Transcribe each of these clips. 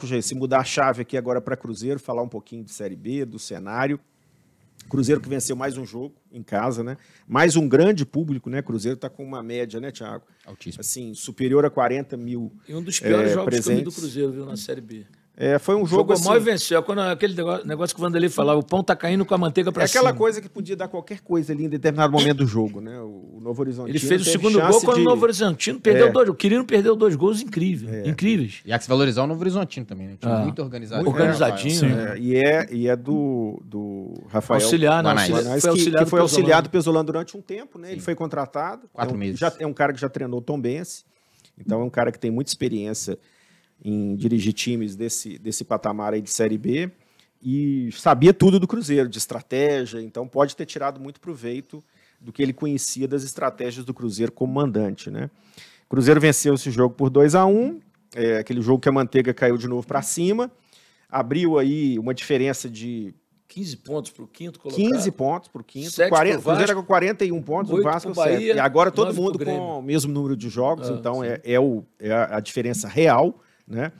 Se mudar a chave aqui agora para Cruzeiro, falar um pouquinho de Série B, do cenário. Cruzeiro que venceu mais um jogo em casa, né? Mais um grande público, né? Cruzeiro está com uma média, né, Thiago? Altíssimo. Assim, superior a 40 mil E um dos piores jogos presentes. que eu vi do Cruzeiro, viu, na Série B. Foi um jogo Jogou assim, mal e venceu. Quando aquele negócio que o Vanderlei falava, o pão tá caindo com a manteiga pra cima. aquela coisa que podia dar qualquer coisa ali em determinado momento do jogo, né? O Novo Horizontino Ele fez o segundo gol quando o Novo Horizontino perdeu dois. O Quirino perdeu 2 gols incríveis. E há que se valorizar o Novo Horizontino também, né? Time muito organizado. Muito organizadinho. E é do Rafael Auxiliar, né? que foi auxiliar do Pesolano durante um tempo, né? Ele foi contratado. 4 meses. É um cara que já treinou Tombense, então é um cara que tem muita experiência em dirigir times desse patamar aí de Série B e sabia tudo do Cruzeiro, de estratégia, então pode ter tirado muito proveito do que ele conhecia das estratégias do Cruzeiro como mandante, né? O Cruzeiro venceu esse jogo por 2-1, aquele jogo que a manteiga caiu de novo para cima, abriu aí uma diferença de 15 pontos para o quinto colocado. 15 pontos para o quinto. 7 pro Vasco, o Cruzeiro é com 41 pontos, o Vasco pro Bahia, 7. E agora todo 9 mundo pro com Grêmio. o mesmo número de jogos, então é a diferença real, né?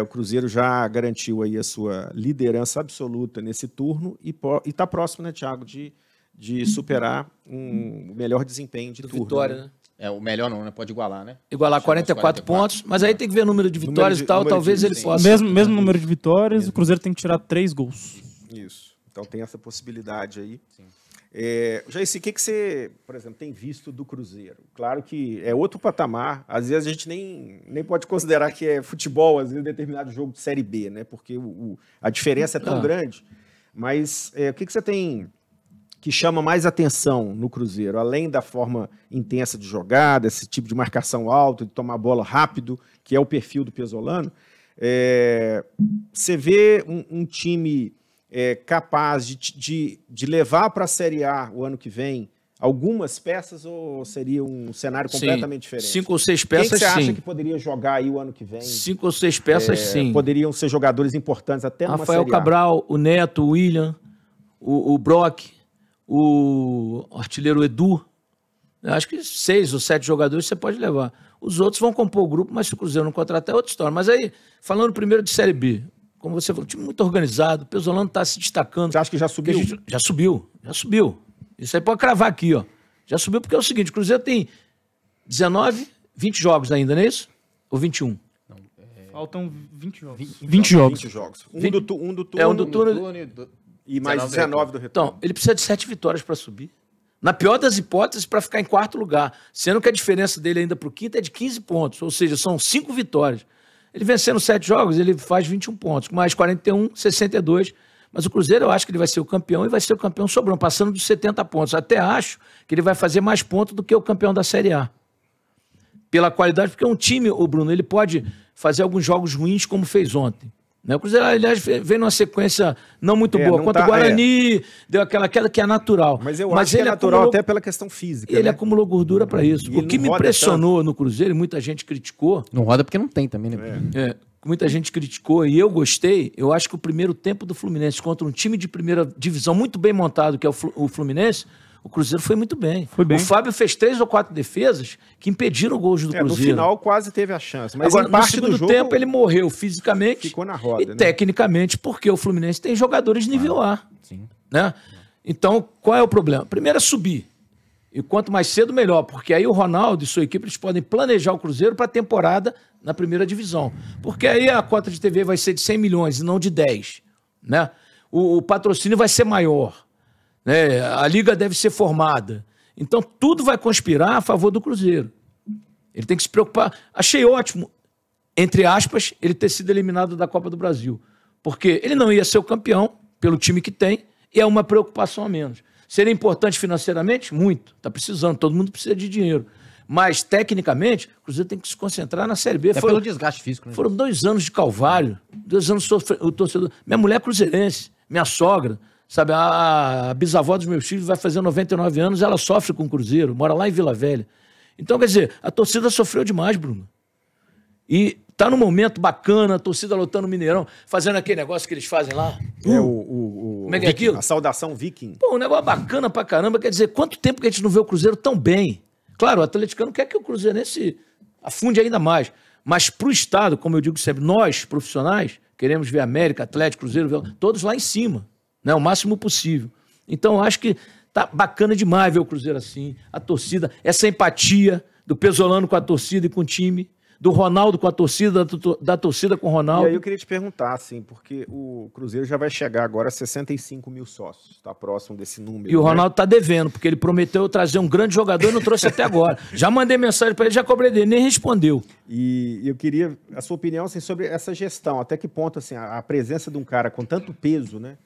O Cruzeiro já garantiu aí a sua liderança absoluta nesse turno e está próximo, né, Thiago, de superar o melhor desempenho de turno. Vitória, né? O melhor não, né? Pode igualar, né? Igualar 44 pontos, mas aí tem que ver o número de vitórias e tal, talvez ele possa... Mesmo número de vitórias, o Cruzeiro tem que tirar 3 gols. Isso. Então tem essa possibilidade aí. Sim. Jair, o que você, por exemplo, tem visto do Cruzeiro? Claro que é outro patamar. Às vezes a gente nem pode considerar que é futebol, às vezes, determinado jogo de Série B, né? Porque a diferença é tão grande. Mas o que você tem que chama mais atenção no Cruzeiro, além da forma intensa de jogada, esse tipo de marcação alta, de tomar bola rápido, que é o perfil do Pesolano? Você vê um time capaz de levar para a Série A o ano que vem algumas peças ou seria um cenário completamente diferente? 5 ou 6 peças, Quem você acha sim. que poderia jogar aí o ano que vem? 5 ou 6 peças, sim. Poderiam ser jogadores importantes até numa Rafael Série A. Cabral, o Neto, o William, o Brock, o artilheiro Edu. Eu acho que 6 ou 7 jogadores você pode levar. Os outros vão compor o grupo, mas se o Cruzeiro não contratar é outra história. Mas aí, falando primeiro de Série B, como você falou, um time muito organizado, o Pesolano está se destacando. Você acha que já subiu? Já subiu. Isso aí pode cravar aqui, ó. Já subiu porque é o seguinte, o Cruzeiro tem 19, 20 jogos ainda, não é isso? Ou 21? Faltam 20 jogos. 20 jogos. 20 jogos. Um 20. do turno. Um do turno. E mais 19 do retorno. Então, ele precisa de 7 vitórias para subir. Na pior das hipóteses, para ficar em 4º lugar. Sendo que a diferença dele ainda para o quinto é de 15 pontos. Ou seja, são 5 vitórias. Ele vencendo 7 jogos, ele faz 21 pontos. Com mais 41, 62. Mas o Cruzeiro, eu acho que ele vai ser o campeão e vai ser o campeão sobrando, passando dos 70 pontos. Até acho que ele vai fazer mais pontos do que o campeão da Série A. Pela qualidade, porque um time, o Bruno, ele pode fazer alguns jogos ruins como fez ontem. Né? O Cruzeiro, aliás, veio numa sequência não muito boa. Contra o Guarani, deu aquela queda que é natural. Mas eu acho que é natural até pela questão física. Ele acumulou gordura para isso. O que me impressionou no Cruzeiro, e muita gente criticou... Não roda porque não tem também, né? Muita gente criticou e eu gostei. Eu acho que o primeiro tempo do Fluminense contra um time de primeira divisão muito bem montado, que é o Fluminense, o Cruzeiro foi muito bem. O Fábio fez 3 ou 4 defesas que impediram gols do Cruzeiro. No final quase teve a chance. Mas agora, em parte no segundo do jogo, tempo ele morreu fisicamente ficou na roda, e tecnicamente, porque o Fluminense tem jogadores nível A. Sim. Né? Então, qual é o problema? Primeiro é subir. E quanto mais cedo, melhor. Porque aí o Ronaldo e sua equipe eles podem planejar o Cruzeiro para a temporada na primeira divisão. Porque aí a cota de TV vai ser de 100 milhões e não de 10. Né? O patrocínio vai ser maior. Né? A liga deve ser formada. Então, tudo vai conspirar a favor do Cruzeiro. Ele tem que se preocupar. Achei ótimo, entre aspas, ele ter sido eliminado da Copa do Brasil. Porque ele não ia ser o campeão, pelo time que tem, e é uma preocupação a menos. Seria importante financeiramente? Muito. Está precisando, todo mundo precisa de dinheiro. Mas, tecnicamente, o Cruzeiro tem que se concentrar na Série B. Pelo desgaste físico. Né? Foram 2 anos de calvário. 2 anos o torcedor... Minha mulher é cruzeirense, minha sogra, sabe? A bisavó dos meus filhos vai fazer 99 anos, ela sofre com o Cruzeiro, mora lá em Vila Velha. Então, quer dizer, a torcida sofreu demais, Bruno. E tá num momento bacana, a torcida lotando o Mineirão, fazendo aquele negócio que eles fazem lá. Como é que é aquilo? A saudação viking. Pô, um negócio bacana pra caramba. Quer dizer, quanto tempo que a gente não vê o Cruzeiro tão bem? Claro, o atleticano quer que o cruzeirense afunde ainda mais. Mas para o Estado, como eu digo sempre, nós, profissionais, queremos ver América, Atlético, Cruzeiro, todos lá em cima, né? O máximo possível. Então, eu acho que tá bacana demais ver o Cruzeiro assim, a torcida, essa empatia do Pesolano com a torcida e com o time, do Ronaldo com a torcida, da torcida com o Ronaldo. E aí eu queria te perguntar, assim, porque o Cruzeiro já vai chegar agora a 65 mil sócios, está próximo desse número. E o Ronaldo tá devendo, porque ele prometeu trazer um grande jogador e não trouxe até agora. Já mandei mensagem para ele, já cobrei dele, nem respondeu. E eu queria a sua opinião assim, sobre essa gestão, até que ponto assim, a presença de um cara com tanto peso, né,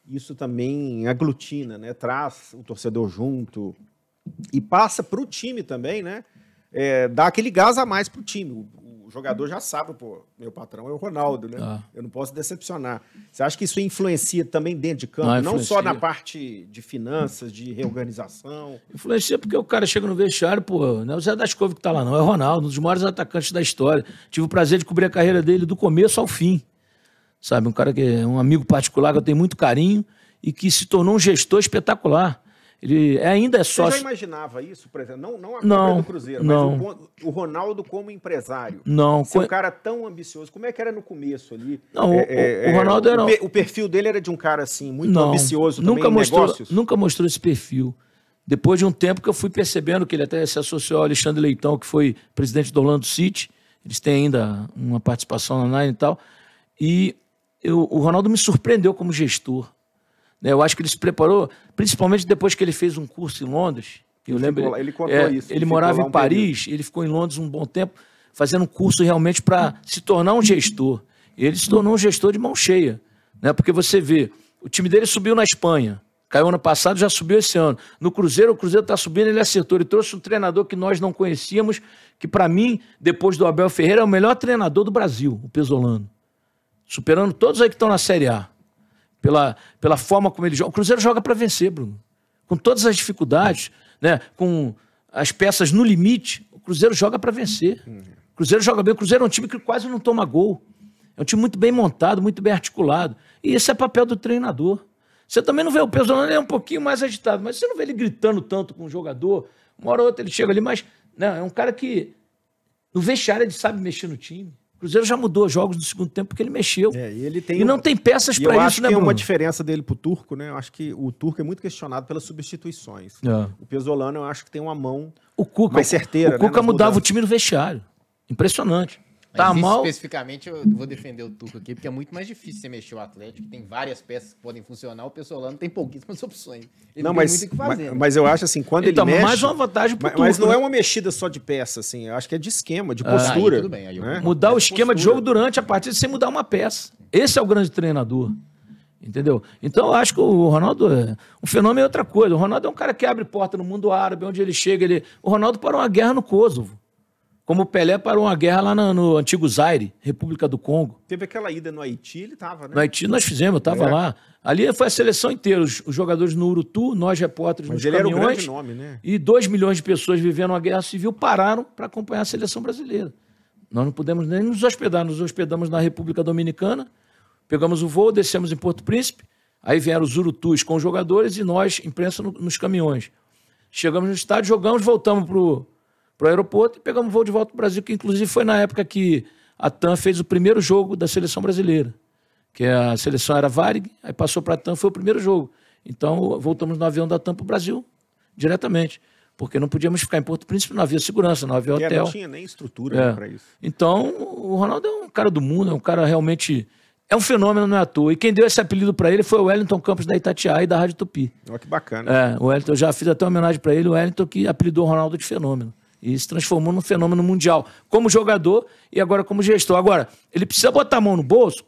isso também aglutina, né, traz o torcedor junto e passa para o time também, né? Dá aquele gás a mais pro time. O jogador já sabe, pô, meu patrão é o Ronaldo, né? Eu não posso decepcionar. Você acha que isso influencia também dentro de campo? Não só na parte de finanças, de reorganização? Influencia porque o cara chega no vestiário, pô, não é o Zé das Couve que tá lá, não. É o Ronaldo, um dos maiores atacantes da história. Tive o prazer de cobrir a carreira dele do começo ao fim. Sabe, um cara que é um amigo particular que eu tenho muito carinho e que se tornou um gestor espetacular. Ele ainda é sócio. Você já imaginava isso, por exemplo? Não a compra do Cruzeiro, mas o Ronaldo como empresário. Não. Ser um cara tão ambicioso. Como é que era no começo ali? Não, o Ronaldo era... O perfil dele era de um cara, assim, muito ambicioso também em negócios? Nunca mostrou esse perfil. Depois de um tempo que eu fui percebendo que ele até se associou ao Alexandre Leitão, que foi presidente do Orlando City. Eles têm ainda uma participação na Nine e tal. E o Ronaldo me surpreendeu como gestor. Eu acho que ele se preparou, principalmente depois que ele fez um curso em Londres. Eu lembro, ele contou isso. Ele morava em Paris, ele ficou em Londres um bom tempo, fazendo um curso realmente para se tornar um gestor. E ele se tornou um gestor de mão cheia. Né? Porque você vê, o time dele subiu na Espanha, caiu ano passado, já subiu esse ano. No Cruzeiro, o Cruzeiro está subindo, ele acertou. Ele trouxe um treinador que nós não conhecíamos, que para mim, depois do Abel Ferreira, é o melhor treinador do Brasil, o Pesolano. Superando todos aí que estão na Série A. Pela forma como ele joga. O Cruzeiro joga para vencer, Bruno. Com todas as dificuldades, né? Com as peças no limite, o Cruzeiro joga para vencer. O Cruzeiro joga bem. O Cruzeiro é um time que quase não toma gol. É um time muito bem montado, muito bem articulado. E esse é papel do treinador. Você também não vê o Pesolano, ele é um pouquinho mais agitado, mas você não vê ele gritando tanto com o jogador. Uma hora ou outra ele chega ali, mas né, é um cara que no vestiário ele sabe mexer no time. O Cruzeiro já mudou jogos do segundo tempo porque ele mexeu. E não tem peças para isso, né, Bruno? Eu acho que tem uma diferença dele pro Turco, né? Eu acho que o Turco é muito questionado pelas substituições. O Pesolano, eu acho que tem uma mão mais certeira. O Cuca mudava o time no vestiário. Impressionante. Mas tá mal. Especificamente, eu vou defender o Turco aqui, porque é muito mais difícil você mexer o Atlético. Tem várias peças que podem funcionar. O Pesolano tem pouquíssimas opções. Ele não, tem muito o que fazer. Mas eu acho assim, quando ele mexe... mais uma vantagem pro Turco. Mas não é uma mexida só de peça, assim. Eu acho que é de esquema, de postura. Aí, tudo bem, aí né? Mudar o esquema de jogo durante a partida sem mudar uma peça. Esse é o grande treinador. Entendeu? Então eu acho que o Ronaldo um fenômeno é outra coisa. O Ronaldo é um cara que abre porta no mundo árabe, onde ele chega. O Ronaldo parou uma guerra no Kosovo. Como o Pelé parou uma guerra lá no antigo Zaire, República do Congo. Teve aquela ida no Haiti, ele estava, né? No Haiti nós fizemos, eu estava lá. Ali foi a seleção inteira, os jogadores no Urutu, nós repórteres nos caminhões. Era um grande nome, né? E 2 milhões de pessoas vivendo uma guerra civil pararam para acompanhar a seleção brasileira. Nós não pudemos nem nos hospedar, nos hospedamos na República Dominicana, pegamos o voo, descemos em Porto Príncipe, aí vieram os Urutus com os jogadores e nós, imprensa, nos caminhões. Chegamos no estádio, jogamos, voltamos para o aeroporto e pegamos voo de volta para o Brasil, que inclusive foi na época que a TAM fez o primeiro jogo da seleção brasileira, que a seleção era Varig, aí passou para a TAM, foi o primeiro jogo. Então voltamos no avião da TAM para o Brasil diretamente, porque não podíamos ficar em Porto Príncipe, não havia segurança, não havia hotel. Não tinha nem estrutura para isso. Então o Ronaldo é um cara do mundo, é um cara realmente... É um fenômeno, não é à toa. E quem deu esse apelido para ele foi o Wellington Campos da Itatiaia e da Rádio Tupi. Olha que bacana. O Wellington, eu já fiz até uma homenagem para ele, o Wellington que apelidou o Ronaldo de fenômeno. E se transformou num fenômeno mundial, como jogador e agora como gestor. Agora, ele precisa botar a mão no bolso.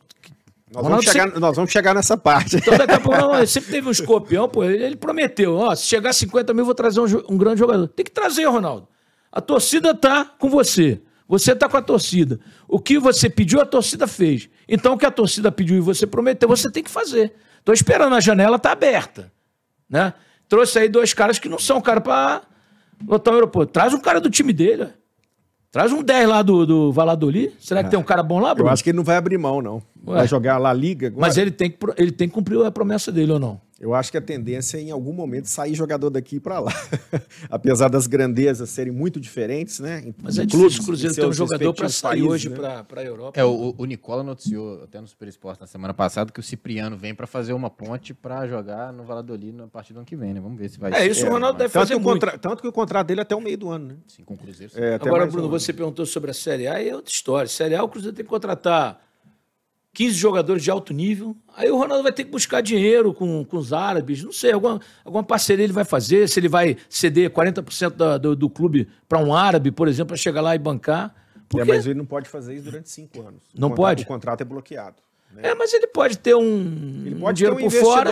Nós vamos chegar nessa parte. Então, daqui a pouco, ele sempre teve um escorpião, pô, ele prometeu, se chegar a 50 mil, vou trazer um grande jogador. Tem que trazer, Ronaldo. A torcida tá com você. Você tá com a torcida. O que você pediu, a torcida fez. Então, o que a torcida pediu e você prometeu, você tem que fazer. Tô esperando, a janela tá aberta. Né? Trouxe aí 2 caras que não são cara para lotar o aeroporto. Traz um cara do time dele, ó. Traz um 10 lá do Valladolid. Será que tem um cara bom lá, Bruno? Eu acho que ele não vai abrir mão, não. Vai jogar lá a Liga agora. Mas ele tem que cumprir a promessa dele, ou não? Eu acho que a tendência é, em algum momento, sair jogador daqui para lá. Apesar das grandezas serem muito diferentes, né? Mas é difícil o Cruzeiro ter um jogador para sair hoje, né, para a Europa. O Nicola noticiou até no Super Esporte na semana passada que o Cipriano vem para fazer uma ponte para jogar no Valladolid na partir do ano que vem, né? Vamos ver se vai ser. Isso o Ronaldo deve fazer muito. Tanto que o contrato dele é até o meio do ano, né? Sim, com o Cruzeiro. Agora, Bruno, você perguntou sobre a Série A e é outra história. Série A, o Cruzeiro tem que contratar 15 jogadores de alto nível, aí o Ronaldo vai ter que buscar dinheiro com os árabes, não sei, alguma parceria ele vai fazer, se ele vai ceder 40% do clube para um árabe, por exemplo, para chegar lá e bancar. Porque... mas ele não pode fazer isso durante 5 anos. Não pode? O contrato é bloqueado. Né? Mas ele pode ter ele pode dinheiro ter um por fora,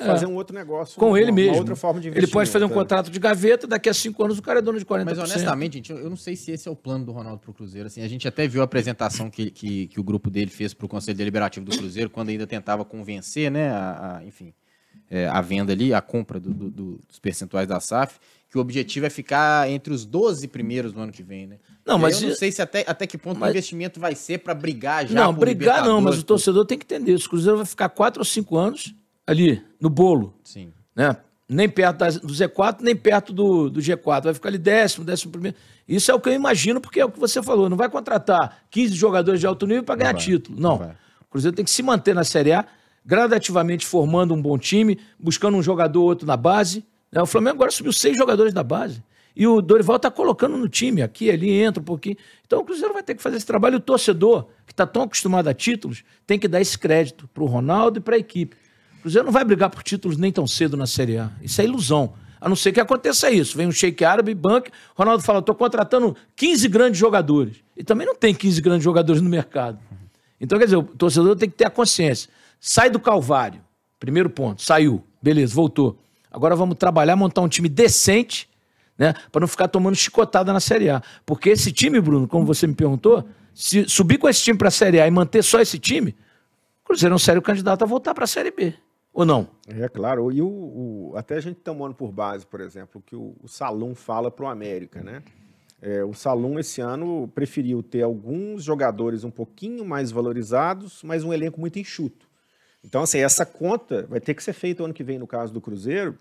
fazer um outro negócio com ele mesmo. Uma outra forma de investimento. Ele pode fazer um contrato de gaveta, daqui a 5 anos o cara é dono de 40%. Mas honestamente, gente, eu não sei se esse é o plano do Ronaldo pro Cruzeiro. Assim, a gente até viu a apresentação que o grupo dele fez pro Conselho Deliberativo do Cruzeiro, quando ainda tentava convencer, né, a venda ali, a compra dos percentuais da SAF, que o objetivo é ficar entre os 12 primeiros do ano que vem, né? Não, mas eu não sei se até que ponto o investimento vai ser para brigar já. Não, brigar não, mas o torcedor tem que entender isso. O Cruzeiro vai ficar 4 ou 5 anos ali, no bolo. Sim. Né? Nem perto do Z4, nem perto do G4. Vai ficar ali 11º. Isso é o que eu imagino, porque é o que você falou. Não vai contratar 15 jogadores de alto nível para ganhar título. Não. O Cruzeiro tem que se manter na Série A, gradativamente formando um bom time, buscando um jogador ou outro na base. O Flamengo agora subiu 6 jogadores da base. E o Dorival está colocando no time, aqui, ali, entra um pouquinho. Então o Cruzeiro vai ter que fazer esse trabalho. E o torcedor, que está tão acostumado a títulos, tem que dar esse crédito para o Ronaldo e para a equipe. O Cruzeiro não vai brigar por títulos nem tão cedo na Série A. Isso é ilusão. A não ser que aconteça isso. Vem um sheik árabe, banque, Ronaldo fala, estou contratando 15 grandes jogadores. E também não tem 15 grandes jogadores no mercado. Então, quer dizer, o torcedor tem que ter a consciência. Sai do Calvário. Primeiro ponto. Saiu. Beleza, voltou. Agora vamos trabalhar, montar um time decente, né, para não ficar tomando chicotada na Série A. Porque esse time, Bruno, como você me perguntou, se subir com esse time para a Série A e manter só esse time, o Cruzeiro é um sério candidato a voltar para a Série B. Ou não? É claro. E até a gente tomando por base, por exemplo, o que o Salum fala para o América, né? O Salum, esse ano, preferiu ter alguns jogadores um pouquinho mais valorizados, mas um elenco muito enxuto. Então, assim, essa conta vai ter que ser feita o ano que vem, no caso do Cruzeiro,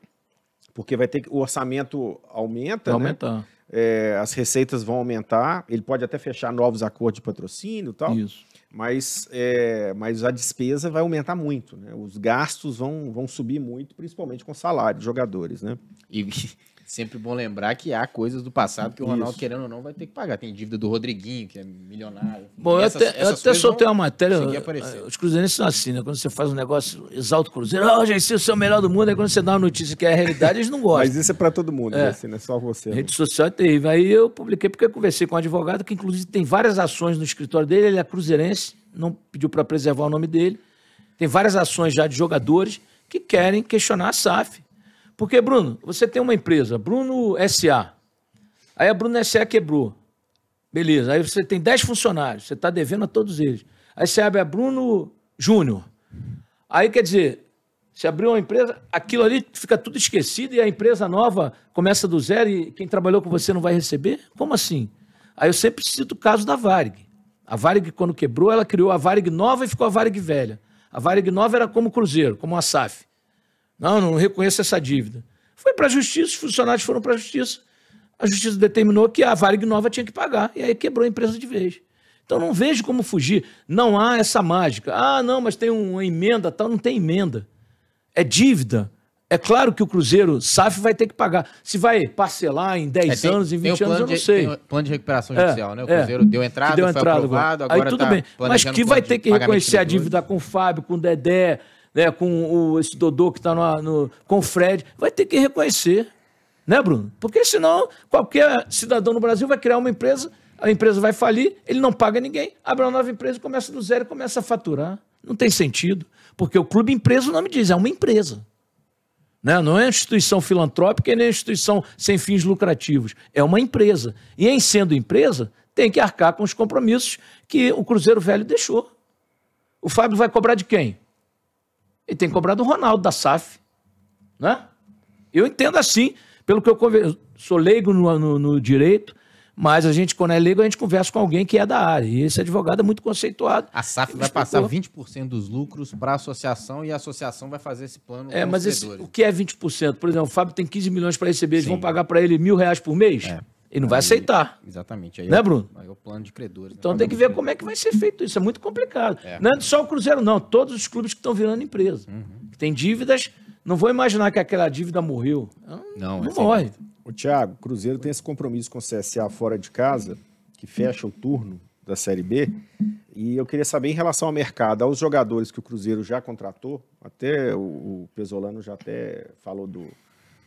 porque o orçamento aumenta, vai aumentar. Né? As receitas vão aumentar, ele pode até fechar novos acordos de patrocínio e tal, Isso. Mas a despesa vai aumentar muito, né? Os gastos vão subir muito, principalmente com salário de jogadores, né? E sempre bom lembrar que há coisas do passado que o Ronaldo, querendo ou não, vai ter que pagar. Tem dívida do Rodriguinho, que é milionário. Bom, eu até soltei uma matéria. Aparecer. Os cruzeirenses são assim, né? Quando você faz um negócio, exalta o Cruzeiro, gente, você é o melhor do mundo. Aí quando você dá uma notícia que é a realidade, eles não gostam. Mas isso é para todo mundo, né? Assim, não é só você. A rede social é terrível. Aí eu publiquei porque eu conversei com um advogado que, inclusive, tem várias ações no escritório dele. Ele é cruzeirense, não pediu para preservar o nome dele. Tem várias ações já de jogadores que querem questionar a SAF. Porque, Bruno, você tem uma empresa, Bruno S.A. Aí a Bruno S.A. quebrou. Beleza. Aí você tem 10 funcionários, você está devendo a todos eles. Aí você abre a Bruno Júnior. Aí, quer dizer, você abriu uma empresa, aquilo ali fica tudo esquecido e a empresa nova começa do zero e quem trabalhou com você não vai receber? Como assim? Aí eu sempre cito o caso da Varig. A Varig, quando quebrou, ela criou a Varig nova e ficou a Varig velha. A Varig nova era como o Cruzeiro, como a SAF. Não reconheço essa dívida. Foi para a justiça, os funcionários foram para a justiça. A justiça determinou que a Varig nova tinha que pagar. E aí quebrou a empresa de vez. Então não vejo como fugir. Não há essa mágica. Não, mas tem uma emenda, tal. Não tem emenda. É dívida. É claro que o Cruzeiro, SAF, vai ter que pagar. Se vai parcelar em 10 anos, em 20 anos, eu não sei. Tem plano de recuperação judicial, né? O Cruzeiro deu entrada, foi aprovado, agora aí tudo bem. Mas que vai ter que reconhecer a dívida com o Fábio, com o Dedé, né, com esse Dodô que está com o Fred, vai ter que reconhecer, né, Bruno? Porque senão qualquer cidadão no Brasil vai criar uma empresa, a empresa vai falir, ele não paga ninguém, abre uma nova empresa, começa do zero e começa a faturar. Não tem sentido, porque o clube empresa, o nome diz, é uma empresa. Né? Não é uma instituição filantrópica e nem uma instituição sem fins lucrativos, é uma empresa. E em sendo empresa, tem que arcar com os compromissos que o Cruzeiro Velho deixou. O Fábio vai cobrar de quem? Ele tem que cobrar do Ronaldo, da SAF. Né? Eu entendo assim, pelo que eu sou leigo no direito, Mas a gente, quando é leigo, a gente conversa com alguém que é da área. E esse advogado é muito conceituado. A SAF vai passar 20% dos lucros para a associação e a associação vai fazer esse plano. Mas o que é 20%? Por exemplo, o Fábio tem 15 milhões para receber, eles vão pagar para ele R$1.000 por mês? Ele não vai aceitar. Exatamente. Aí né, Bruno? Aí é o plano de credores. Então tem que ver como é que vai ser feito isso. É muito complicado. Não é só o Cruzeiro, não. Todos os clubes que estão virando empresa. Que tem dívidas, não vou imaginar que aquela dívida morreu. Não morre. O Thiago, o Cruzeiro tem esse compromisso com o CSA fora de casa, que fecha o turno da Série B, e eu queria saber em relação ao mercado, aos jogadores que o Cruzeiro já contratou, até o Pesolano já até falou do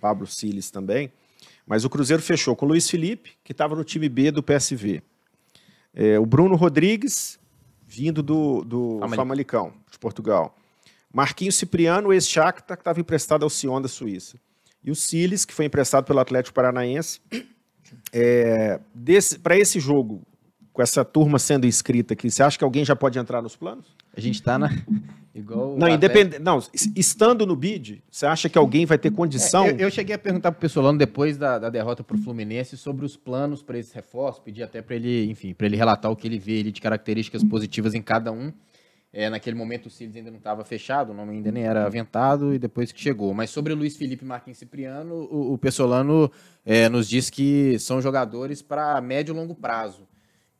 Pablo Siles também, mas o Cruzeiro fechou com o Luiz Felipe, que estava no time B do PSV, o Bruno Rodrigues, vindo do Famalicão, de Portugal, Marquinhos Cipriano, ex-Shakhtar, que estava emprestado ao Sion da Suíça, e o Siles, que foi emprestado pelo Atlético Paranaense. Para esse jogo, com essa turma sendo inscrita aqui, você acha que alguém já pode entrar nos planos? A gente está igual... Não, estando no bid, você acha que alguém vai ter condição? Eu cheguei a perguntar para o Pessolano depois da derrota para o Fluminense sobre os planos para esse reforço, pedi até para ele, enfim, para ele relatar o que ele vê ali de características positivas em cada um. Naquele momento o Siles ainda não estava fechado, o nome ainda nem era aventado, e depois que chegou. Mas sobre o Luiz Felipe e Marquinhos Cipriano, o Pessolano nos diz que são jogadores para médio e longo prazo.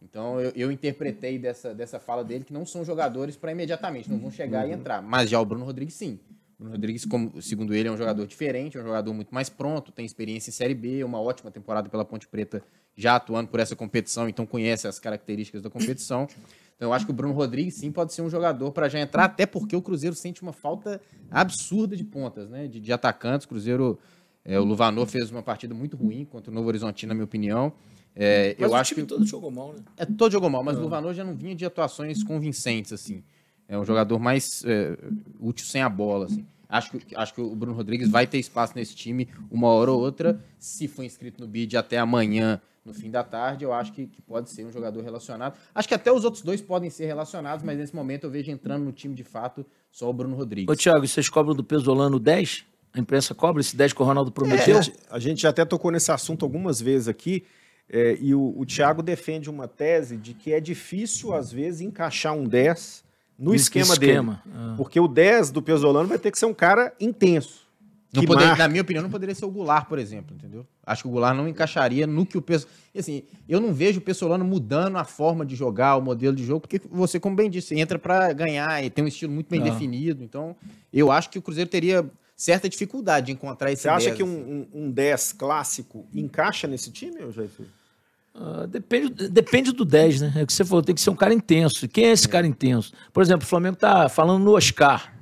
Então eu interpretei dessa fala dele que não são jogadores para imediatamente, não vão chegar e entrar. Mas já o Bruno Rodrigues, sim. O Bruno Rodrigues, segundo ele, é um jogador diferente, é um jogador muito mais pronto, tem experiência em Série B, uma ótima temporada pela Ponte Preta, já atuando por essa competição, então conhece as características da competição. Então eu acho que o Bruno Rodrigues, sim, pode ser um jogador para já entrar, até porque o Cruzeiro sente uma falta absurda de pontas, né? De atacantes. O Cruzeiro, o Luvanor fez uma partida muito ruim contra o Novo Horizontino, na minha opinião. Mas eu o acho time que todo jogou mal, né? Todo jogou mal, mas o Luvanor já não vinha de atuações convincentes, assim. É um jogador mais útil sem a bola, assim. Acho que o Bruno Rodrigues vai ter espaço nesse time uma hora ou outra. Se for inscrito no bid até amanhã, no fim da tarde, eu acho que pode ser um jogador relacionado. Acho que até os outros dois podem ser relacionados, mas nesse momento eu vejo entrando no time de fato só o Bruno Rodrigues. Ô, Thiago, vocês cobram do Pesolano 10? A imprensa cobra esse 10 que o Ronaldo prometeu? A gente já até tocou nesse assunto algumas vezes aqui, e o Thiago defende uma tese de que é difícil, às vezes, encaixar um 10 no esquema dele. Porque o 10 do Pesolano vai ter que ser um cara intenso. Na minha opinião, não poderia ser o Goulart, por exemplo, entendeu? Acho que o Goulart não encaixaria no que o Pessolano... Assim, eu não vejo o Pessolano mudando a forma de jogar, o modelo de jogo, porque você, como bem disse, entra para ganhar e tem um estilo muito bem definido. Então, eu acho que o Cruzeiro teria certa dificuldade de encontrar esse 10. Você acha que um 10 clássico encaixa nesse time, Jair? Depende do 10, né? É o que você falou, tem que ser um cara intenso. Quem é esse cara intenso? Por exemplo, o Flamengo tá falando no Oscar.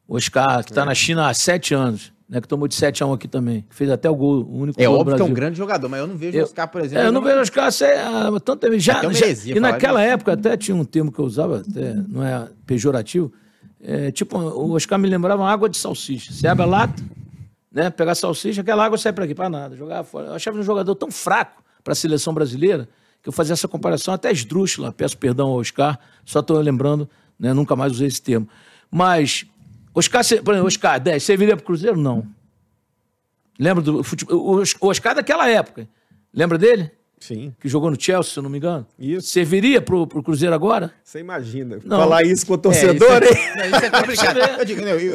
O Oscar, que está na China há 7 anos. Né, que tomou de 7-1 aqui também, que fez até o gol, o único gol do óbvio Brasil. Que é um grande jogador, mas eu não vejo o Oscar, por exemplo. Eu não vejo o Oscar, tanto já, e naquela época até tinha um termo que eu usava, até não é pejorativo, tipo, o Oscar me lembrava uma água de salsicha. Você abre a lata, né, pegar salsicha, aquela água sai para aqui, para nada, jogava fora. Eu achava um jogador tão fraco para a seleção brasileira, que eu fazia essa comparação até esdrúxula, peço perdão ao Oscar, só estou lembrando, né, nunca mais usei esse termo. Mas... Oscar, por exemplo, Oscar 10, você viria para o Cruzeiro? Não. Lembra do futebol? O Oscar daquela época. Lembra dele? Sim. Que jogou no Chelsea, se eu não me engano. Isso. Você viria para o Cruzeiro agora? Você imagina. Não. Falar isso com o torcedor, hein? Isso é complicado.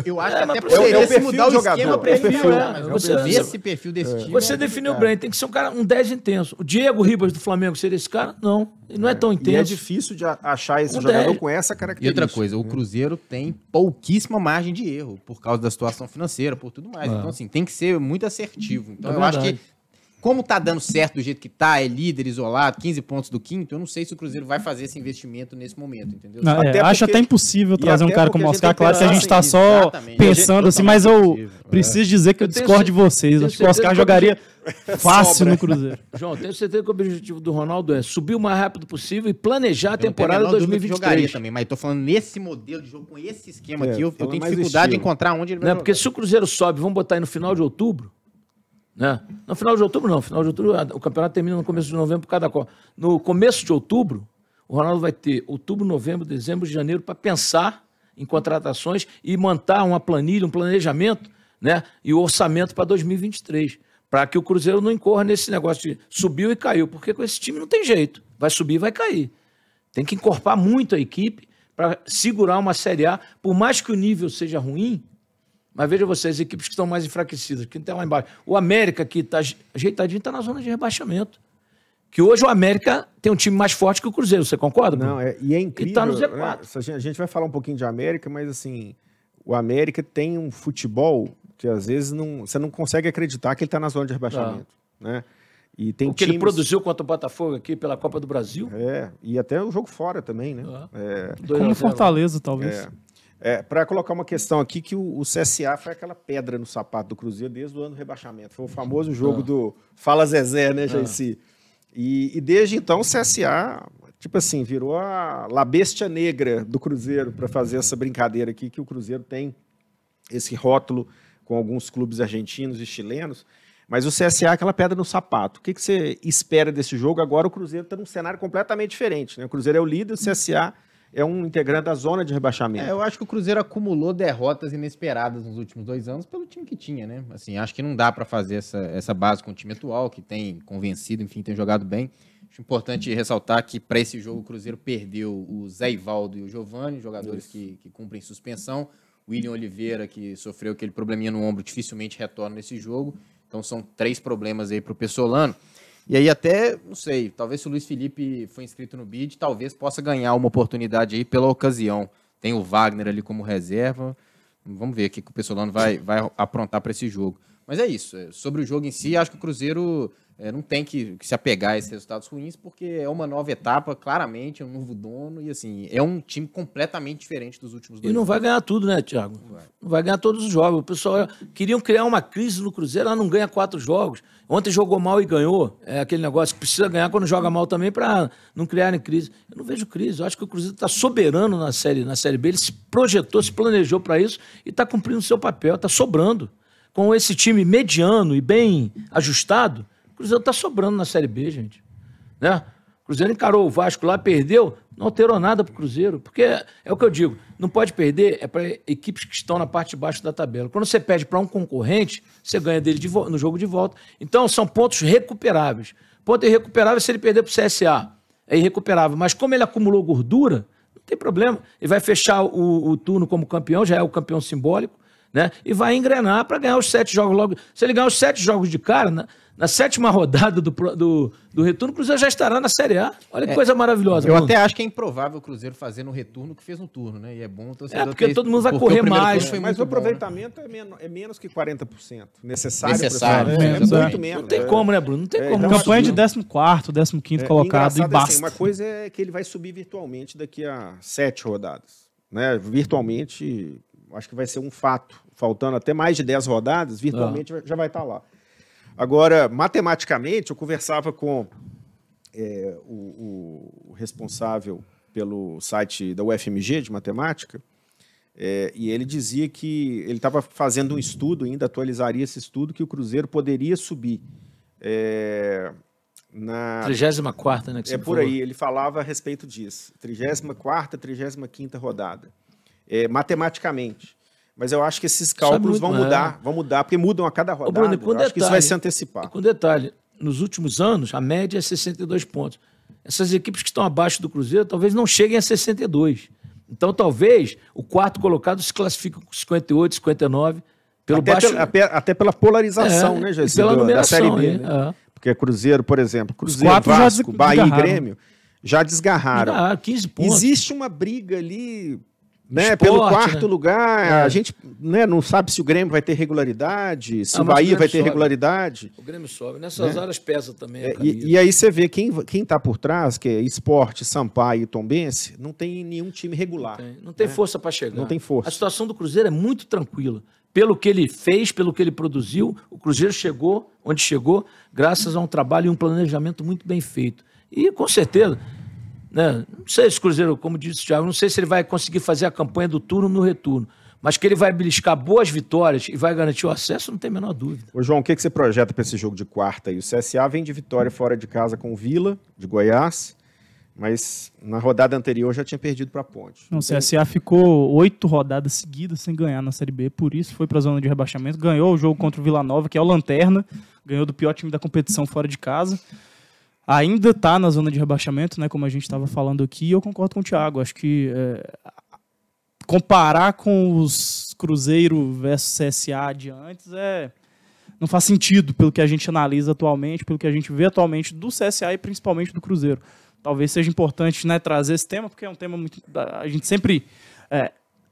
Eu acho que até por se mudar o esquema para você vê esse perfil desse time. Você definiu bem, tem que ser um 10 intenso. O Diego Ribas do Flamengo seria esse cara? Não. Ele não é tão intenso. E é difícil de achar esse jogador 10. Com essa característica. E outra coisa, o Cruzeiro tem pouquíssima margem de erro por causa da situação financeira, por tudo mais. Então, assim, tem que ser muito assertivo. Então, eu acho que como tá dando certo do jeito que tá, é líder, isolado, 15 pontos do quinto, eu não sei se o Cruzeiro vai fazer esse investimento nesse momento, entendeu? Não, acho até impossível trazer um cara como o Oscar, claro que a gente tá só pensando assim, mas eu preciso dizer que eu discordo de vocês. Acho que o Oscar jogaria fácil no Cruzeiro. João, tenho certeza que o objetivo do Ronaldo é subir o mais rápido possível e planejar a temporada 2023. Jogaria também, mas tô falando nesse modelo de jogo, com esse esquema aqui, eu tenho dificuldade de encontrar onde ele vai jogar. Porque se o Cruzeiro sobe, vamos botar aí no final de outubro, né? No final de outubro, não. Final de outubro, o campeonato termina no começo de novembro por cada Copa. No começo de outubro, o Ronaldo vai ter outubro, novembro, dezembro, janeiro para pensar em contratações e montar uma planilha, um planejamento, né? E o orçamento para 2023. para que o Cruzeiro não incorra nesse negócio de subiu e caiu, porque com esse time não tem jeito. Vai subir e vai cair. Tem que encorpar muito a equipe para segurar uma Série A, por mais que o nível seja ruim. Mas veja vocês, as equipes que estão mais enfraquecidas, que não tem lá embaixo. O América, que está ajeitadinho, está na zona de rebaixamento. Que hoje o América tem um time mais forte que o Cruzeiro, você concorda? Não, e é incrível. E tá no Z4. Né? A gente vai falar um pouquinho de América, mas assim, o América tem um futebol que às vezes você não consegue acreditar que ele está na zona de rebaixamento. Né? E tem o que ele produziu contra o Botafogo aqui pela Copa do Brasil. E até o jogo fora também, né? Como Fortaleza, talvez. Para colocar uma questão aqui, que o CSA foi aquela pedra no sapato do Cruzeiro desde o ano do rebaixamento. Foi o famoso jogo do Fala Zezé, né, Jaicy? E desde então o CSA, tipo assim, virou a bestia negra do Cruzeiro, para fazer essa brincadeira aqui, que o Cruzeiro tem esse rótulo com alguns clubes argentinos e chilenos, mas o CSA é aquela pedra no sapato. O que você espera desse jogo? Agora o Cruzeiro está num cenário completamente diferente, né? O Cruzeiro é o líder, o CSA é um integrante da zona de rebaixamento. Eu acho que o Cruzeiro acumulou derrotas inesperadas nos últimos 2 anos pelo time que tinha, né? Assim, acho que não dá para fazer essa base com o time atual, que tem convencido, enfim, tem jogado bem. Acho importante ressaltar que para esse jogo o Cruzeiro perdeu o Zé Ivaldo e o Giovani, jogadores que cumprem suspensão. O William Oliveira, que sofreu aquele probleminha no ombro, dificilmente retorna nesse jogo. Então são 3 problemas aí para o Pessolano. E aí até, não sei, talvez se o Luiz Felipe foi inscrito no BID, talvez possa ganhar uma oportunidade aí pela ocasião. Tem o Wagner ali como reserva. Vamos ver o que o Pessolano vai aprontar para esse jogo. Mas é isso. Sobre o jogo em si, acho que o Cruzeiro não tem que se apegar a esses resultados ruins, porque é uma nova etapa, claramente, é um novo dono, e assim, é um time completamente diferente dos últimos 2 anos. E não vai ganhar tudo, né, Thiago? Não vai ganhar todos os jogos. O pessoal queriam criar uma crise no Cruzeiro, ela não ganha 4 jogos. Ontem jogou mal e ganhou. É aquele negócio que precisa ganhar quando joga mal também para não criarem crise. Eu não vejo crise. Eu acho que o Cruzeiro está soberano na série B. Ele se projetou, se planejou para isso e está cumprindo o seu papel, está sobrando. Com esse time mediano e bem ajustado, o Cruzeiro está sobrando na Série B, gente. Né? O Cruzeiro encarou o Vasco lá, perdeu, não alterou nada para o Cruzeiro. Porque é o que eu digo, não pode perder, é para equipes que estão na parte de baixo da tabela. Quando você perde para um concorrente, você ganha dele no jogo de volta. Então, são pontos recuperáveis. Ponto irrecuperável se ele perder para o CSA. É irrecuperável. Mas como ele acumulou gordura, não tem problema. Ele vai fechar o turno como campeão, já é o campeão simbólico, né? E vai engrenar para ganhar os 7 jogos logo. Se ele ganhar os 7 jogos de cara, na 7ª rodada do retorno, o Cruzeiro já estará na Série A. Olha que coisa maravilhosa. Eu até acho que é improvável o Cruzeiro fazer no retorno o que fez no turno, né? E é bom o torcedor porque todo mundo vai correr mais. Mas o aproveitamento é menos que 40%. Necessário. É muito menos. Não tem como, né, Bruno? Não tem como. Campanha de 14º, 15º colocado e basta. Assim, uma coisa é que ele vai subir virtualmente daqui a 7 rodadas. Né? Virtualmente, acho que vai ser um fato. Faltando até mais de 10 rodadas, virtualmente já vai estar lá. Agora, matematicamente, eu conversava com o responsável pelo site da UFMG de matemática, e ele dizia que ele estava fazendo um estudo, ainda atualizaria esse estudo, que o Cruzeiro poderia subir na 34ª, né? Que por falou. Aí, ele falava a respeito disso. 34ª, 35ª rodada. Matematicamente. Mas eu acho que esses cálculos vão mudar, porque mudam a cada rodada. Bruno, eu acho que isso vai se antecipar. E com detalhe, nos últimos anos, a média é 62 pontos. Essas equipes que estão abaixo do Cruzeiro talvez não cheguem a 62. Então, talvez, o 4º colocado se classifique com 58, 59. Até pela polarização, né, Jaicy, da Série B. Né? Porque Cruzeiro, por exemplo, Cruzeiro, Vasco, Bahia e Grêmio já desgarraram. 15 pontos. Existe uma briga ali... Né, pelo 4º lugar, a gente não sabe se o Grêmio vai ter regularidade, se o Bahia vai ter regularidade. O Grêmio sobe. Nessas horas pesa também a e aí você vê quem está por trás, que é Sport, Sampaio e Tombense, não tem nenhum time regular. Não tem força para chegar. Não tem força. A situação do Cruzeiro é muito tranquila. Pelo que ele fez, pelo que ele produziu, o Cruzeiro chegou onde chegou, graças a um trabalho e um planejamento muito bem feito. E, com certeza... Né? Não sei se o Cruzeiro, como disse o Thiago, não sei se ele vai conseguir fazer a campanha do turno no retorno, mas que ele vai beliscar boas vitórias e vai garantir o acesso, não tem a menor dúvida. Ô João, o que você projeta para esse jogo de quarta aí? O CSA vem de vitória fora de casa com o Vila, de Goiás, mas na rodada anterior já tinha perdido para a Ponte. Não, o CSA ficou 8 rodadas seguidas sem ganhar na Série B, por isso foi para a zona de rebaixamento. Ganhou o jogo contra o Vila Nova, que é o Lanterna, ganhou do pior time da competição fora de casa. Ainda está na zona de rebaixamento, né, como a gente estava falando aqui, e eu concordo com o Thiago. Acho que comparar com os Cruzeiro versus CSA de antes não faz sentido pelo que a gente analisa atualmente, pelo que a gente vê atualmente do CSA e principalmente do Cruzeiro. Talvez seja importante, né, trazer esse tema, porque é um tema muito... A gente sempre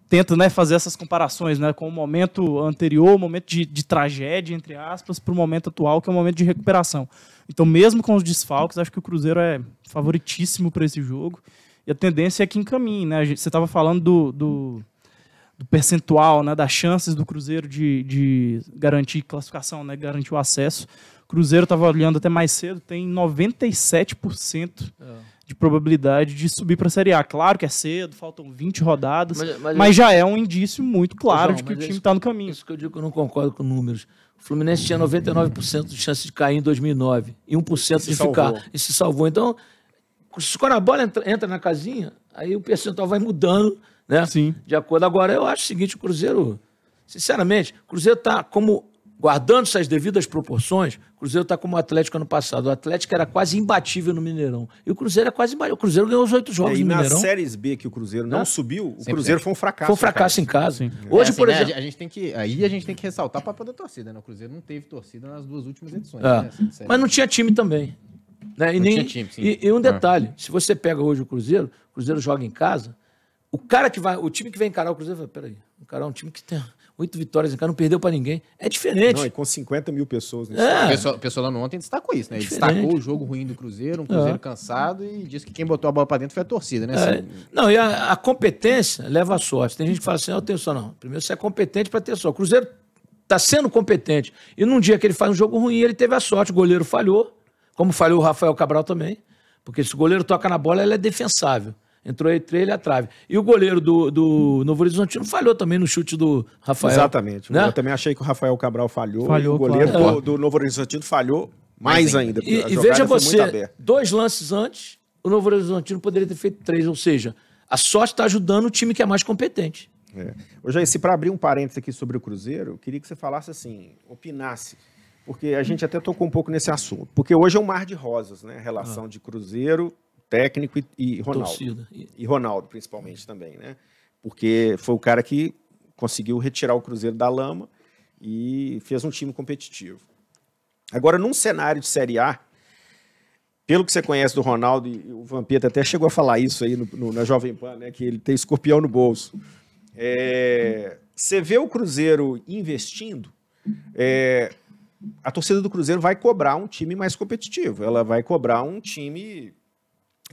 tenta, né, fazer essas comparações, né, com o momento anterior, o momento de tragédia, entre aspas, para o momento atual, que é o momento de recuperação. Então, mesmo com os desfalques, acho que o Cruzeiro é favoritíssimo para esse jogo. E a tendência é que encaminhe, né? Você estava falando do percentual, né, das chances do Cruzeiro de garantir classificação, né, garantir o acesso. O Cruzeiro, estava olhando até mais cedo, tem 97% de probabilidade de subir para a Série A. Claro que é cedo, faltam 20 rodadas, mas já é um indício muito claro de que o time está no caminho. Isso que eu digo que eu não concordo com números. O Fluminense tinha 99% de chance de cair em 2009 e 1% de ficar. E se salvou. Então, quando a bola entra na casinha, aí o percentual vai mudando, né? Sim. De acordo. Agora, eu acho o seguinte, o Cruzeiro, sinceramente, o Cruzeiro está como, guardando suas devidas proporções, o Cruzeiro está como o Atlético ano passado. O Atlético era quase imbatível no Mineirão. E o Cruzeiro é quase imbatível. O Cruzeiro ganhou os 8 jogos no Mineirão. E nas séries B que o Cruzeiro não subiu, o Cruzeiro foi um fracasso. Foi um fracasso em casa. Sim. Hoje, assim, por né, exemplo... a gente tem que ressaltar o papel da torcida, né? O Cruzeiro não teve torcida nas 2 últimas edições. É. Né? Assim, Mas não tinha time também. Né? Não tinha time, sim. E um detalhe, se você pega hoje o Cruzeiro joga em casa, o time que vai encarar o Cruzeiro vai, peraí, encarar um time que tem 8 vitórias em casa, não perdeu pra ninguém. É diferente. Não, e com 50 mil pessoas. O pessoal lá ontem destacou isso, né? Ele destacou o jogo ruim do Cruzeiro, um Cruzeiro cansado, e disse que quem botou a bola pra dentro foi a torcida, né? Assim, Não, e a competência leva a sorte. Tem gente que fala assim, eu tenho só não. Primeiro você é competente pra ter sorte. O Cruzeiro tá sendo competente. E num dia que ele faz um jogo ruim, ele teve a sorte. O goleiro falhou, como falhou o Rafael Cabral também. Porque se o goleiro toca na bola, ela é defensável. Entrou entre ele e a trave. E o goleiro do Novo Horizontino falhou também no chute do Rafael. Exatamente. Né? Eu também achei que o Rafael Cabral falhou. Falhou, e o goleiro claro. do Novo Horizontino falhou mais ainda. E veja você, 2 lances antes, o Novo Horizontino poderia ter feito 3. Ou seja, a sorte está ajudando o time que é mais competente. Ô, Jair, para abrir um parênteses aqui sobre o Cruzeiro, eu queria que você falasse assim, opinasse, porque a gente até tocou um pouco nesse assunto. Porque hoje é um mar de rosas, né? A relação de Cruzeiro, técnico e Ronaldo. Torcida. E Ronaldo, principalmente, também, né? Porque foi o cara que conseguiu retirar o Cruzeiro da lama e fez um time competitivo. Agora, num cenário de Série A, pelo que você conhece do Ronaldo, e o Vampeta até chegou a falar isso aí na Jovem Pan, né? Que ele tem escorpião no bolso. Você vê o Cruzeiro investindo, a torcida do Cruzeiro vai cobrar um time mais competitivo. Ela vai cobrar um time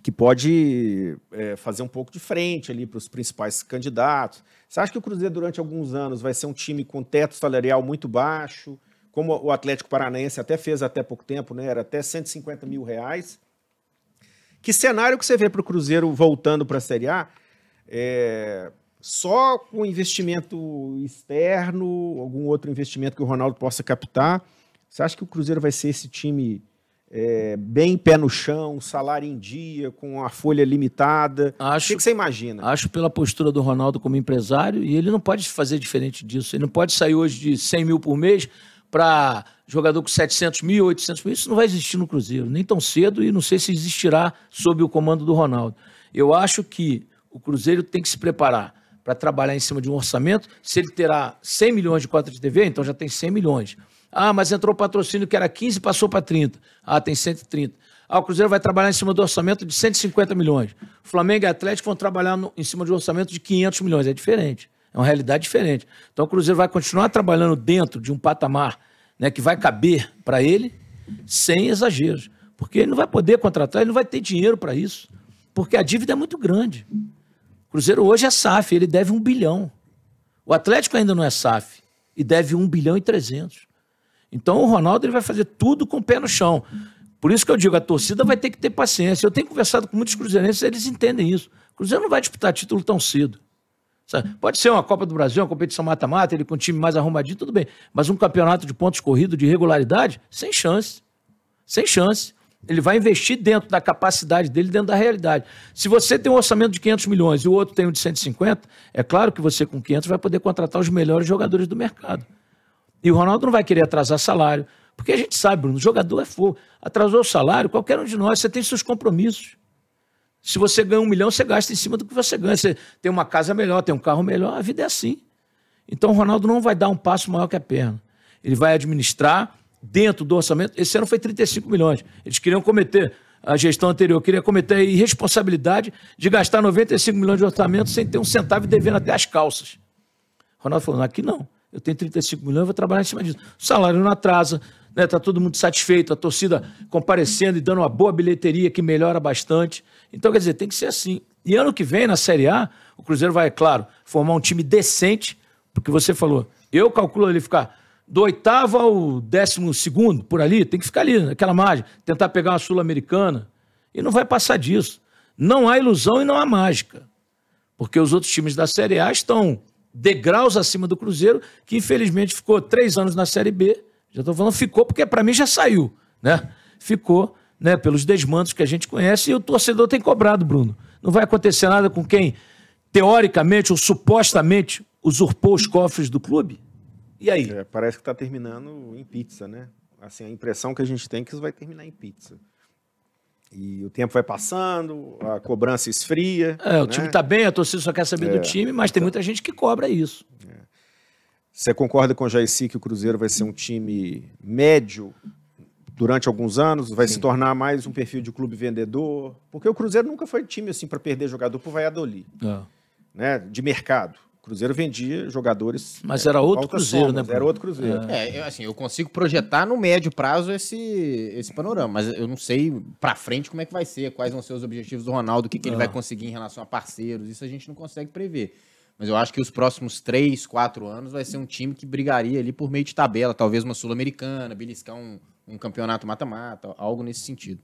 que pode fazer um pouco de frente ali para os principais candidatos. Você acha que o Cruzeiro, durante alguns anos, vai ser um time com teto salarial muito baixo, como o Atlético Paranaense até fez até pouco tempo, né? Era até R$150 mil. Que cenário que você vê para o Cruzeiro voltando para a Série A? Só com investimento externo, algum outro investimento que o Ronaldo possa captar? Você acha que o Cruzeiro vai ser esse time bem pé no chão, salário em dia, com a folha limitada? O que você imagina? Acho pela postura do Ronaldo como empresário, e ele não pode fazer diferente disso. Ele não pode sair hoje de 100 mil por mês para jogador com 700 mil, 800 mil. Isso não vai existir no Cruzeiro, nem tão cedo, e não sei se existirá sob o comando do Ronaldo. Eu acho que o Cruzeiro tem que se preparar para trabalhar em cima de um orçamento. Se ele terá 100 milhões de cota de TV, então já tem 100 milhões. Ah, mas entrou o patrocínio que era 15 e passou para 30. Ah, tem 130. Ah, o Cruzeiro vai trabalhar em cima do orçamento de 150 milhões. O Flamengo e o Atlético vão trabalhar em cima de um orçamento de 500 milhões. É diferente. É uma realidade diferente. Então o Cruzeiro vai continuar trabalhando dentro de um patamar, né, que vai caber para ele, sem exageros. Porque ele não vai poder contratar, ele não vai ter dinheiro para isso. Porque a dívida é muito grande. O Cruzeiro hoje é SAF, ele deve 1 bilhão. O Atlético ainda não é SAF e deve 1 bilhão e 300. Então o Ronaldo ele vai fazer tudo com o pé no chão. Por isso que eu digo, a torcida vai ter que ter paciência. Eu tenho conversado com muitos cruzeirenses, eles entendem isso. O Cruzeiro não vai disputar título tão cedo. Sabe? Pode ser uma Copa do Brasil, uma competição mata-mata, ele com um time mais arrumadinho, tudo bem. Mas um campeonato de pontos corridos, de regularidade, sem chance. Sem chance. Ele vai investir dentro da capacidade dele, dentro da realidade. Se você tem um orçamento de 500 milhões e o outro tem um de 150, é claro que você com 500 vai poder contratar os melhores jogadores do mercado. E o Ronaldo não vai querer atrasar salário, porque a gente sabe, Bruno, o jogador é fogo. Atrasou o salário, qualquer um de nós, você tem seus compromissos. Se você ganha 1 milhão, você gasta em cima do que você ganha. Você tem uma casa melhor, tem um carro melhor, a vida é assim. Então o Ronaldo não vai dar um passo maior que a perna. Ele vai administrar dentro do orçamento. Esse ano foi 35 milhões. Eles queriam cometer, a gestão anterior queria cometer a irresponsabilidade de gastar 95 milhões de orçamento sem ter um centavo e devendo até as calças. O Ronaldo falou, aqui não. Eu tenho 35 milhões, eu vou trabalhar em cima disso. O salário não atrasa, né? Tá todo mundo satisfeito, a torcida comparecendo e dando uma boa bilheteria que melhora bastante. Então, quer dizer, tem que ser assim. E ano que vem, na Série A, o Cruzeiro vai, claro, formar um time decente, porque você falou, eu calculo ele ficar do 8º ao 12º, por ali, tem que ficar ali, naquela margem, tentar pegar uma Sul-Americana, e não vai passar disso. Não há ilusão e não há mágica, porque os outros times da Série A estão degraus acima do Cruzeiro, que infelizmente ficou 3 anos na Série B, já estou falando ficou porque para mim já saiu, né? Ficou, né, pelos desmandos que a gente conhece, e o torcedor tem cobrado, Bruno. Não vai acontecer nada com quem, teoricamente ou supostamente, usurpou os cofres do clube? E aí? Parece que está terminando em pizza, né? Assim, a impressão que a gente tem é que isso vai terminar em pizza. E o tempo vai passando, a cobrança esfria. O time está bem, a torcida só quer saber do time, mas tem muita gente que cobra isso. Você concorda com o Jaicy que o Cruzeiro vai ser um time médio durante alguns anos? Vai se tornar mais um perfil de clube vendedor? Porque o Cruzeiro nunca foi time assim para perder jogador por Valladolid, né? De mercado. O Cruzeiro vendia jogadores... Mas era outro Cruzeiro, né? Era outro Cruzeiro. Eu consigo projetar no médio prazo esse panorama, mas eu não sei pra frente como é que vai ser, quais vão ser os objetivos do Ronaldo, o que ele vai conseguir em relação a parceiros, isso a gente não consegue prever. Mas eu acho que os próximos 3, 4 anos vai ser um time que brigaria ali por meio de tabela, talvez uma Sul-Americana, beliscar um campeonato mata-mata, algo nesse sentido.